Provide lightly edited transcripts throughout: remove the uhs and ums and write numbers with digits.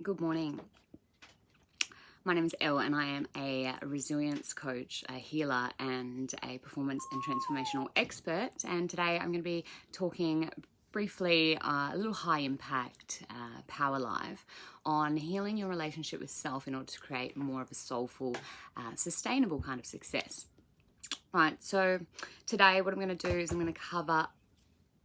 Good morning. My name is Elle and I am a resilience coach, a healer and a performance and transformational expert. And today I'm going to be talking briefly, a little high impact power live on healing your relationship with self in order to create more of a soulful, sustainable kind of success. Right, so today what I'm going to do is I'm going to cover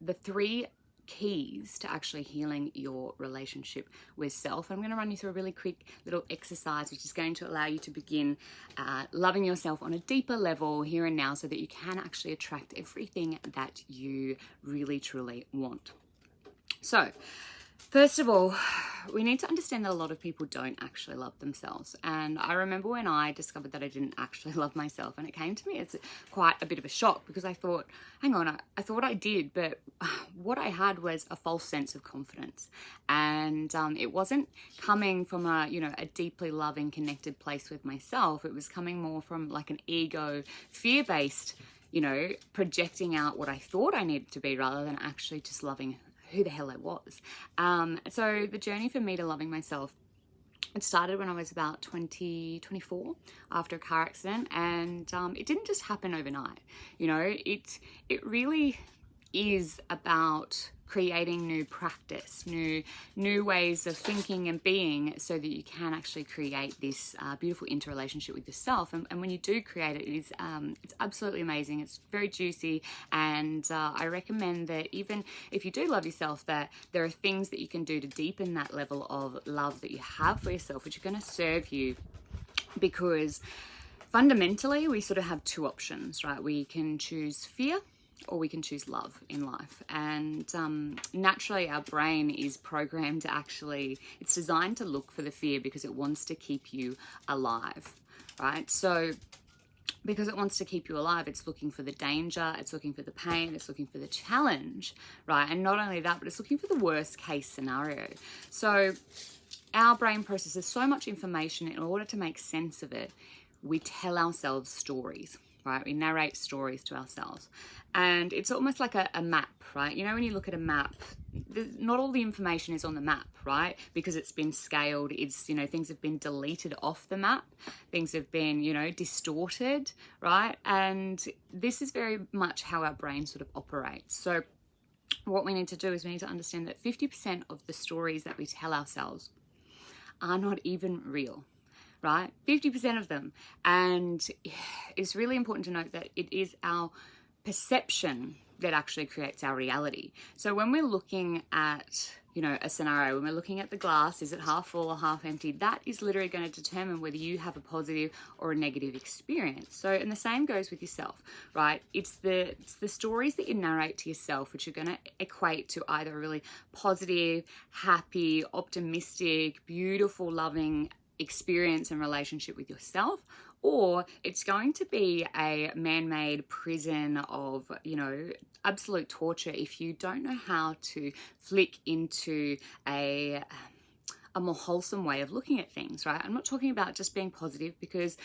the 3 keys to actually healing your relationship with self. I'm going to run you through a really quick little exercise which is going to allow you to begin loving yourself on a deeper level here and now so that you can actually attract everything that you really truly want. So first of all, we need to understand that a lot of people don't actually love themselves. And I remember when I discovered that I didn't actually love myself, and it came to me as quite a bit of a shock because I thought, hang on, I thought I did, but what I had was a false sense of confidence. And it wasn't coming from a deeply loving, connected place with myself. It was coming more from like an ego, fear-based, projecting out what I thought I needed to be rather than actually just loving who the hell I was. So the journey for me to loving myself, it started when I was about 24 after a car accident, and it didn't just happen overnight. It really is about creating new practice, new ways of thinking and being so that you can actually create this beautiful interrelationship with yourself. And when you do create it, it's absolutely amazing. It's very juicy, and I recommend that even if you do love yourself, that there are things that you can do to deepen that level of love that you have for yourself, which are going to serve you, because fundamentally we sort of have 2 options, right? We can choose fear or we can choose love in life. And naturally our brain is programmed to it's designed to look for the fear because it wants to keep you alive, right? So because it wants to keep you alive, it's looking for the danger, it's looking for the pain, it's looking for the challenge, right? And not only that, but it's looking for the worst case scenario. So our brain processes so much information. In order to make sense of it, we tell ourselves stories, right? We narrate stories to ourselves. And it's almost like a map, right? When you look at a map, not all the information is on the map, right? Because it's been scaled, things have been deleted off the map, things have been, distorted, right? And this is very much how our brain sort of operates. So what we need to do is we need to understand that 50% of the stories that we tell ourselves are not even real, right? 50% of them. And it's really important to note that it is our perception that actually creates our reality. So when we're looking at, a scenario, when we're looking at the glass, is it half full or half empty? That is literally going to determine whether you have a positive or a negative experience. So, and the same goes with yourself, right? It's the stories that you narrate to yourself, which are going to equate to either a really positive, happy, optimistic, beautiful, loving experience and relationship with yourself, or it's going to be a man-made prison of, absolute torture if you don't know how to flick into a more wholesome way of looking at things, right? I'm not talking about just being positive because,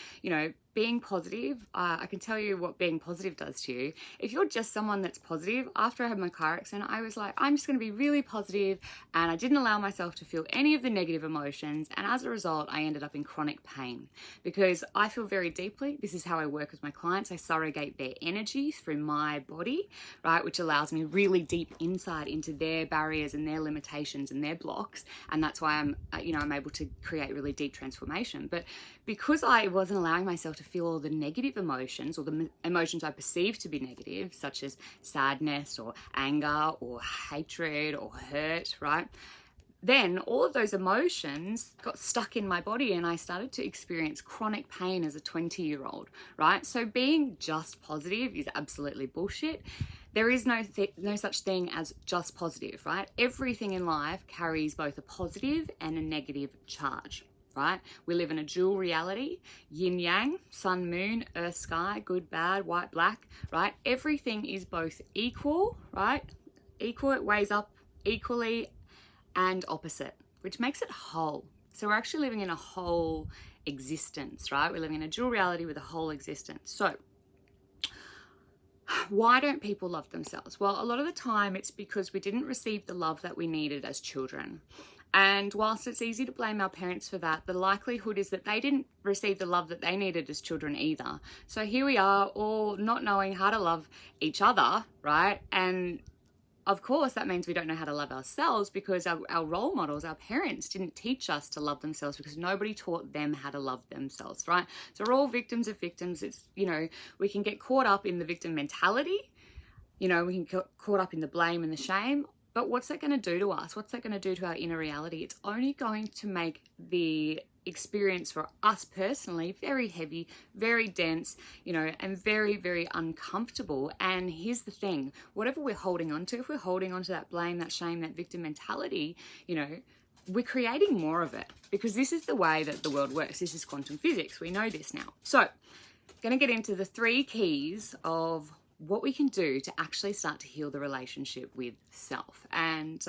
being positive, I can tell you what being positive does to you. If you're just someone that's positive, after I had my car accident, I was like, I'm just going to be really positive, and I didn't allow myself to feel any of the negative emotions, and as a result, I ended up in chronic pain because I feel very deeply. This is how I work with my clients. I surrogate their energy through my body, right, which allows me really deep insight into their barriers and their limitations and their blocks, and that's why I'm able to create really deep transformation. But because I wasn't allowing myself to feel all the negative emotions, or the emotions I perceive to be negative, such as sadness or anger or hatred or hurt, right? Then all of those emotions got stuck in my body and I started to experience chronic pain as a 20-year-old, right? So being just positive is absolutely bullshit. There is no such thing as just positive, right? Everything in life carries both a positive and a negative charge, right? We live in a dual reality, yin yang, sun, moon, earth, sky, good, bad, white, black, right? Everything is both equal, right? Equal, it weighs up equally, and opposite, which makes it whole. So we're actually living in a whole existence, right? We're living in a dual reality with a whole existence. So why don't people love themselves? Well, a lot of the time it's because we didn't receive the love that we needed as children. And whilst it's easy to blame our parents for that, the likelihood is that they didn't receive the love that they needed as children either. So here we are, all not knowing how to love each other, right? And of course, that means we don't know how to love ourselves, because our role models, our parents, didn't teach us to love themselves, because nobody taught them how to love themselves, right? So we're all victims of victims. It's, you know, we can get caught up in the victim mentality. You know, we can get caught up in the blame and the shame. But what's that going to do to us? What's that going to do to our inner reality? It's only going to make the experience for us personally very heavy, very dense, you know, and very, very uncomfortable. And here's the thing, whatever we're holding on to, if we're holding on to that blame, that shame, that victim mentality, you know, we're creating more of it, because this is the way that the world works. This is quantum physics. We know this now. So I'm going to get into the 3 keys of what we can do to actually start to heal the relationship with self. And,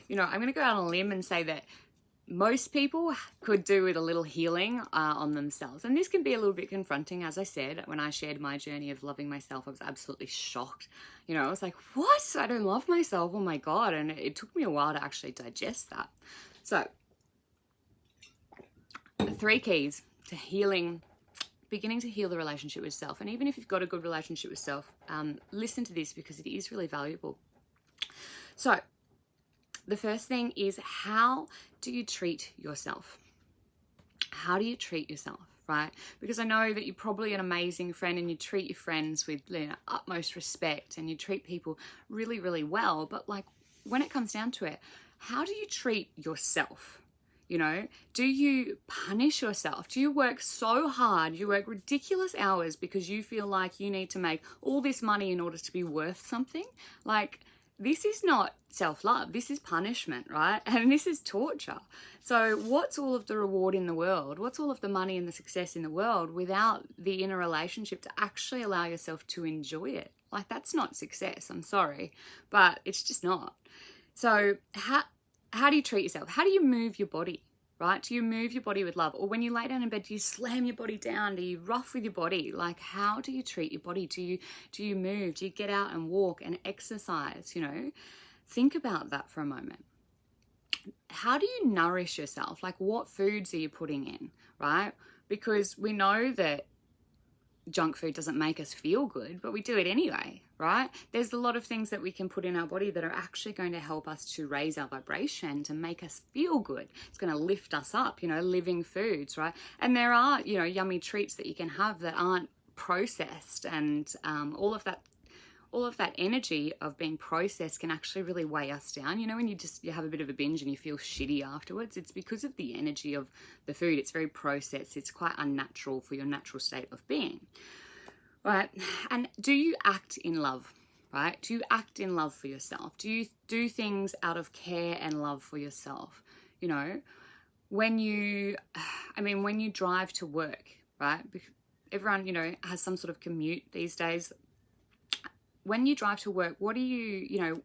you know, I'm going to go out on a limb and say that most people could do with a little healing on themselves. And this can be a little bit confronting. As I said, when I shared my journey of loving myself, I was absolutely shocked. You know, I was like, what? I don't love myself. Oh my God. And it took me a while to actually digest that. So, 3 keys to healing, beginning to heal the relationship with self. And even if you've got a good relationship with self, listen to this, because it is really valuable. So the first thing is, how do you treat yourself? How do you treat yourself, right? Because I know that you're probably an amazing friend and you treat your friends with, you know, utmost respect, and you treat people really, really well. But like, when it comes down to it, how do you treat yourself? You know, do you punish yourself? Do you work so hard? You work ridiculous hours because you feel like you need to make all this money in order to be worth something? Like, this is not self-love. This is punishment, right? And this is torture. So what's all of the reward in the world? What's all of the money and the success in the world without the inner relationship to actually allow yourself to enjoy it? Like, that's not success. I'm sorry, but it's just not. So how do you treat yourself? How do you move your body, right? Do you move your body with love? Or when you lay down in bed, do you slam your body down? Do you rough with your body? Like, how do you treat your body? Do you move? Do you get out and walk and exercise? You know, think about that for a moment. How do you nourish yourself? Like, what foods are you putting in, right? Because we know that junk food doesn't make us feel good, but we do it anyway, right? There's a lot of things that we can put in our body that are actually going to help us to raise our vibration, to make us feel good. It's going to lift us up, you know, living foods, right? And there are, you know, yummy treats that you can have that aren't processed, and all of that energy of being processed can actually really weigh us down. You know, when you have a bit of a binge and you feel shitty afterwards, it's because of the energy of the food. It's very processed. It's quite unnatural for your natural state of being, right? And do you act in love, right? Do you act in love for yourself? Do you do things out of care and love for yourself? You know, when you drive to work, right? Everyone, you know, has some sort of commute these days. When you drive to work, what do you know,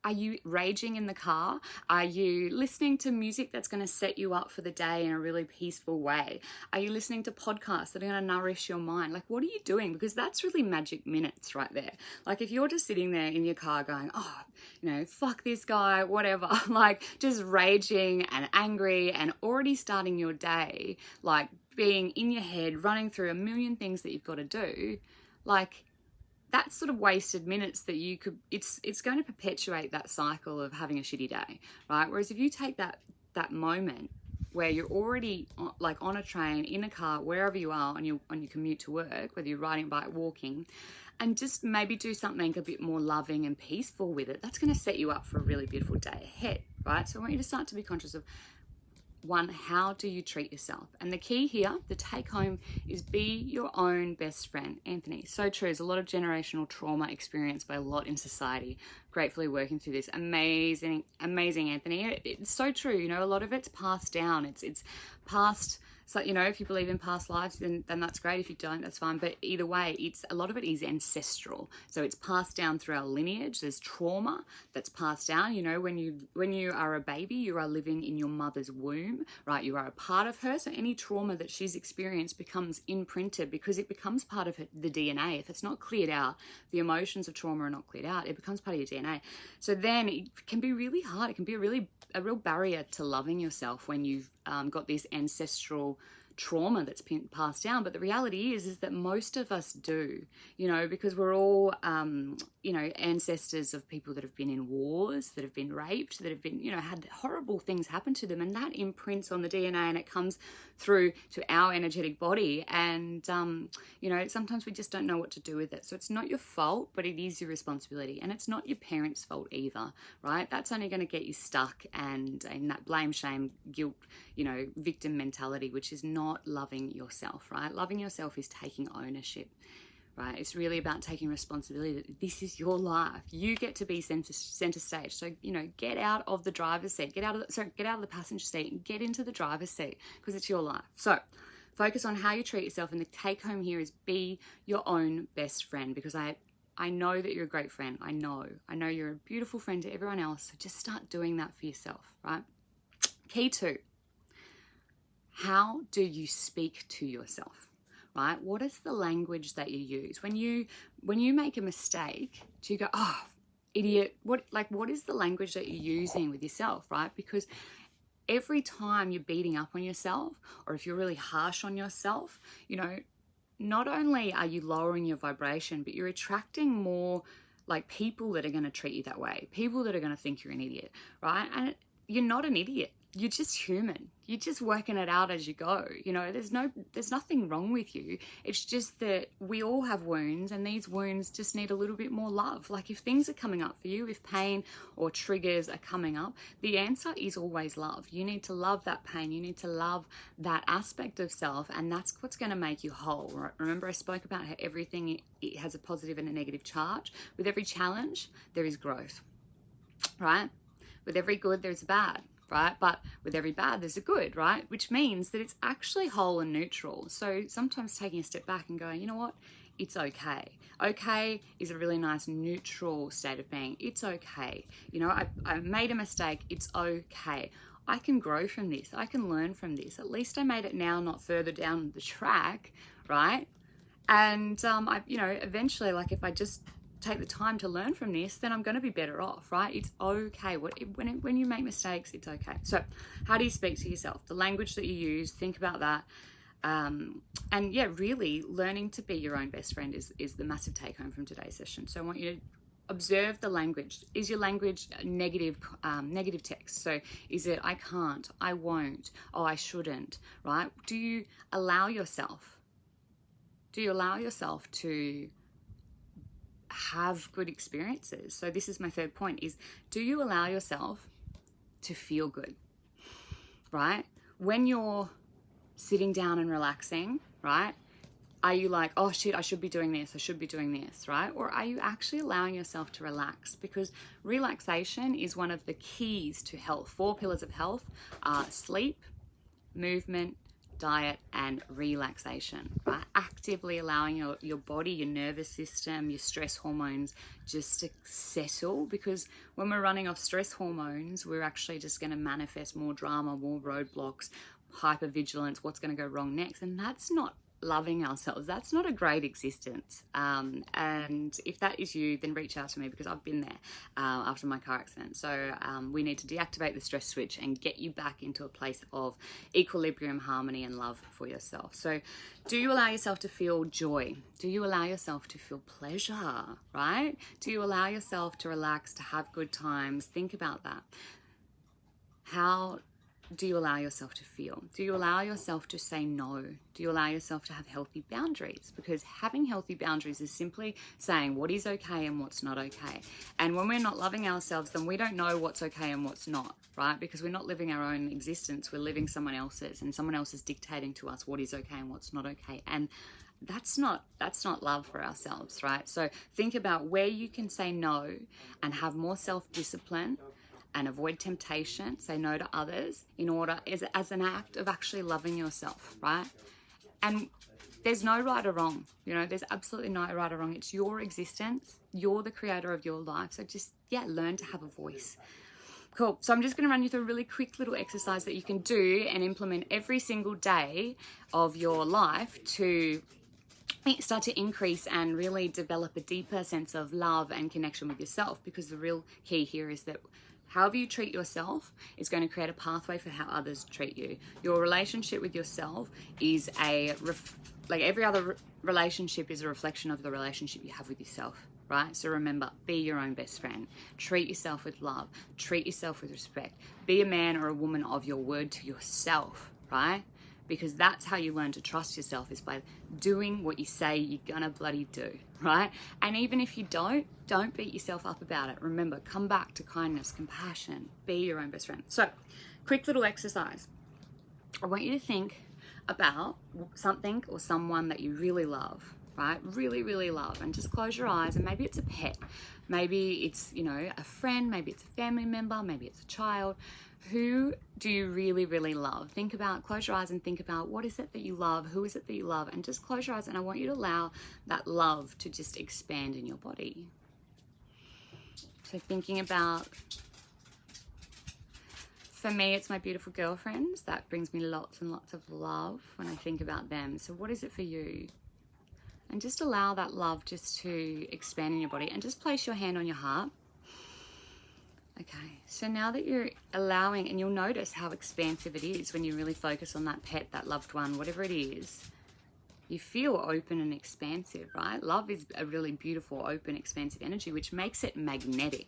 are you raging in the car? Are you listening to music that's going to set you up for the day in a really peaceful way? Are you listening to podcasts that are going to nourish your mind? Like, what are you doing? Because that's really magic minutes right there. Like, if you're just sitting there in your car going, oh, you know, fuck this guy, whatever, like just raging and angry and already starting your day, like being in your head, running through a million things that you've got to do, like, that's sort of wasted minutes that you could, it's going to perpetuate that cycle of having a shitty day, right? Whereas if you take that moment where you're already like on a train, in a car, wherever you are on your commute to work, whether you're riding, bike, walking, and just maybe do something a bit more loving and peaceful with it, that's going to set you up for a really beautiful day ahead, right? So I want you to start to be conscious of, 1, how do you treat yourself? And the key here, the take home, is be your own best friend. Anthony, so true. There's a lot of generational trauma experienced by a lot in society. Gratefully working through this. Amazing, Anthony. It's so true. You know, a lot of it's passed down. It's passed So, you know, if you believe in past lives, then that's great. If you don't, that's fine. But either way, a lot of it is ancestral. So it's passed down through our lineage. There's trauma that's passed down. You know, when you are a baby, you are living in your mother's womb, right? You are a part of her. So any trauma that she's experienced becomes imprinted because it becomes part of the DNA. If it's not cleared out, the emotions of trauma are not cleared out, it becomes part of your DNA. So then it can be really hard. It can be a real barrier to loving yourself when you've got this ancestral trauma that's been passed down. But the reality is that most of us do, you know, because we're all, you know, ancestors of people that have been in wars, that have been raped, that have been, you know, had horrible things happen to them, and that imprints on the DNA and it comes through to our energetic body. And, you know, sometimes we just don't know what to do with it. So it's not your fault, but it is your responsibility. And it's not your parents' fault either, right? That's only going to get you stuck and in that blame, shame, guilt, you know, victim mentality, which is not loving yourself, right? Loving yourself is taking ownership, right? It's really about taking responsibility that this is your life. You get to be center stage. So, you know, get out of the driver's seat, get out of the passenger seat and get into the driver's seat because it's your life. So focus on how you treat yourself. And the take home here is be your own best friend, because I know that you're a great friend. I know you're a beautiful friend to everyone else. So just start doing that for yourself, right? Key 2. How do you speak to yourself, right? What is the language that you use? When you make a mistake, do you go, oh, idiot? What is the language that you're using with yourself, right? Because every time you're beating up on yourself, or if you're really harsh on yourself, you know, not only are you lowering your vibration, but you're attracting more like people that are going to treat you that way, people that are going to think you're an idiot, right? And you're not an idiot. You're just human. You're just working it out as you go. You know, there's nothing wrong with you. It's just that we all have wounds, and these wounds just need a little bit more love. Like if things are coming up for you, if pain or triggers are coming up, the answer is always love. You need to love that pain. You need to love that aspect of self, and that's what's going to make you whole. Right? Remember, I spoke about how everything it has a positive and a negative charge. With every challenge, there is growth, right? With every good, there's a bad. Right? But with every bad, there's a good, right? Which means that it's actually whole and neutral. So sometimes taking a step back and going, you know what? It's okay. Okay is a really nice neutral state of being. It's okay. You know, I made a mistake. It's okay. I can grow from this. I can learn from this. At least I made it now, not further down the track, right? And, you know, eventually, like if I just take the time to learn from this, then I'm going to be better off, right? It's okay. When you make mistakes, it's okay. So how do you speak to yourself? The language that you use, think about that. And yeah, really learning to be your own best friend is the massive take home from today's session. So I want you to observe the language. Is your language negative text? So is it, I can't, I won't, oh, I shouldn't, right? Do you allow yourself to have good experiences? So this is my third point, is do you allow yourself to feel good, right? When you're sitting down and relaxing, right? Are you like, oh shit, I should be doing this, right? Or are you actually allowing yourself to relax? Because relaxation is one of the keys to health. 4 pillars of health are sleep, movement, diet, and relaxation, right? Actively allowing your body, your nervous system, your stress hormones just to settle, because when we're running off stress hormones, we're actually just going to manifest more drama, more roadblocks, hypervigilance, what's going to go wrong next. And that's not loving ourselves. That's not a great existence. And if that is you, then reach out to me, because I've been there after my car accident. So we need to deactivate the stress switch and get you back into a place of equilibrium, harmony, and love for yourself. So do you allow yourself to feel joy? Do you allow yourself to feel pleasure, right? Do you allow yourself to relax, to have good times? Think about that. How do you allow yourself to feel? Do you allow yourself to say no? Do you allow yourself to have healthy boundaries? Because having healthy boundaries is simply saying what is okay and what's not okay. And when we're not loving ourselves, then we don't know what's okay and what's not, right? Because we're not living our own existence. We're living someone else's, and someone else is dictating to us what is okay and what's not okay. And that's not love for ourselves, right? So think about where you can say no and have more self-discipline, and avoid temptation, say no to others in order as an act of actually loving yourself, right? And there's no right or wrong, you know, there's absolutely no right or wrong. It's your existence. You're the creator of your life. So just, yeah, learn to have a voice. Cool. So I'm just going to run you through a really quick little exercise that you can do and implement every single day of your life to start to increase and really develop a deeper sense of love and connection with yourself, because the real key here is that however you treat yourself is going to create a pathway for how others treat you. Your relationship with yourself is like every other relationship is a reflection of the relationship you have with yourself, right? So remember, be your own best friend. Treat yourself with love. Treat yourself with respect. Be a man or a woman of your word to yourself, right? Because that's how you learn to trust yourself, is by doing what you say you're gonna bloody do, right? And even if you don't beat yourself up about it. Remember, come back to kindness, compassion, be your own best friend. So, quick little exercise. I want you to think about something or someone that you really love, right? Really, really love. And just close your eyes, and maybe it's a pet. Maybe it's, you know, a friend, maybe it's a family member, maybe it's a child. Who do you really, really love? Think about, close your eyes and think about what is it that you love? Who is it that you love? And just close your eyes, and I want you to allow that love to just expand in your body. So thinking about, for me, it's my beautiful girlfriends. That brings me lots and lots of love when I think about them. So what is it for you? And just allow that love just to expand in your body, and just place your hand on your heart. Okay, so now that you're allowing, and you'll notice how expansive it is when you really focus on that pet, that loved one, whatever it is, you feel open and expansive, right? Love is a really beautiful, open, expansive energy, which makes it magnetic,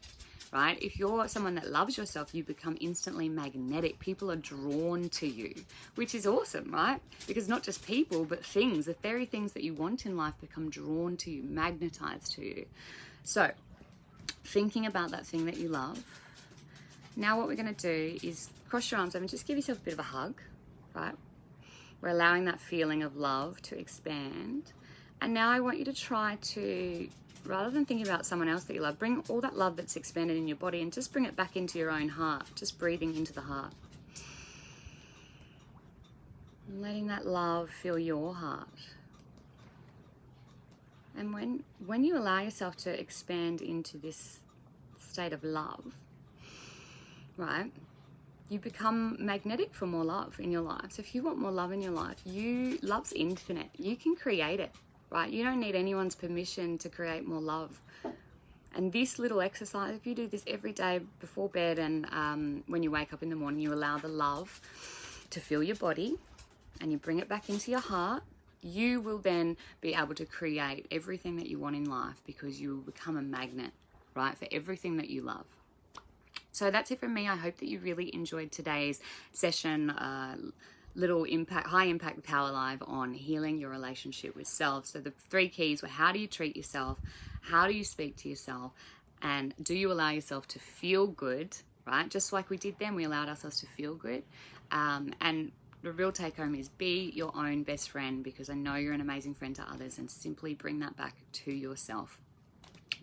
right? If you're someone that loves yourself, you become instantly magnetic. People are drawn to you, which is awesome, right? Because not just people, but things, the very things that you want in life become drawn to you, magnetized to you. So, thinking about that thing that you love. Now what we're going to do is cross your arms over and just give yourself a bit of a hug, right? We're allowing that feeling of love to expand. And now I want you to try to, rather than thinking about someone else that you love, bring all that love that's expanded in your body and just bring it back into your own heart, just breathing into the heart. And letting that love fill your heart. And when you allow yourself to expand into this state of love, right, you become magnetic for more love in your life. So if you want more love in your life, love's infinite. You can create it, right? You don't need anyone's permission to create more love. And this little exercise, if you do this every day before bed and when you wake up in the morning, you allow the love to fill your body and you bring it back into your heart, you will then be able to create everything that you want in life, because you will become a magnet, right, for everything that you love. So that's it from me. I hope that you really enjoyed today's session, little impact, high impact Power Live on healing your relationship with self. So the 3 keys were: how do you treat yourself? How do you speak to yourself? And do you allow yourself to feel good, right? Just like we did then, we allowed ourselves to feel good. And the real take home is be your own best friend, because I know you're an amazing friend to others, and simply bring that back to yourself.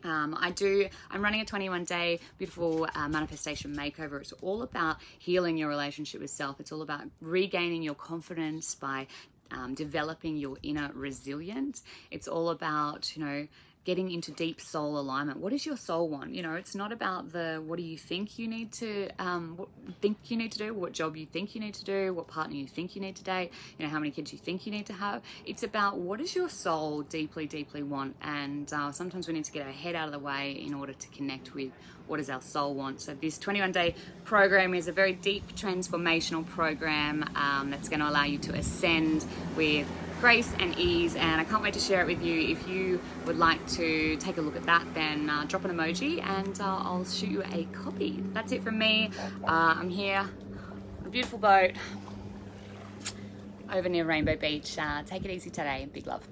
I'm running a 21-day beautiful manifestation makeover. It's all about healing your relationship with self. It's all about regaining your confidence by developing your inner resilience. It's all about, you know, getting into deep soul alignment. What does your soul want? You know, it's not about what do you think you need to do, what job you think you need to do, what partner you think you need to date, you know, how many kids you think you need to have. It's about what does your soul deeply, deeply want. And sometimes we need to get our head out of the way in order to connect with what does our soul want. So this 21-day program is a very deep transformational program that's going to allow you to ascend with grace and ease, and I can't wait to share it with you. If you would like to take a look at that, then drop an emoji and I'll shoot you a copy. That's it from me. I'm here on a beautiful boat over near Rainbow Beach. Take it easy today. Big love.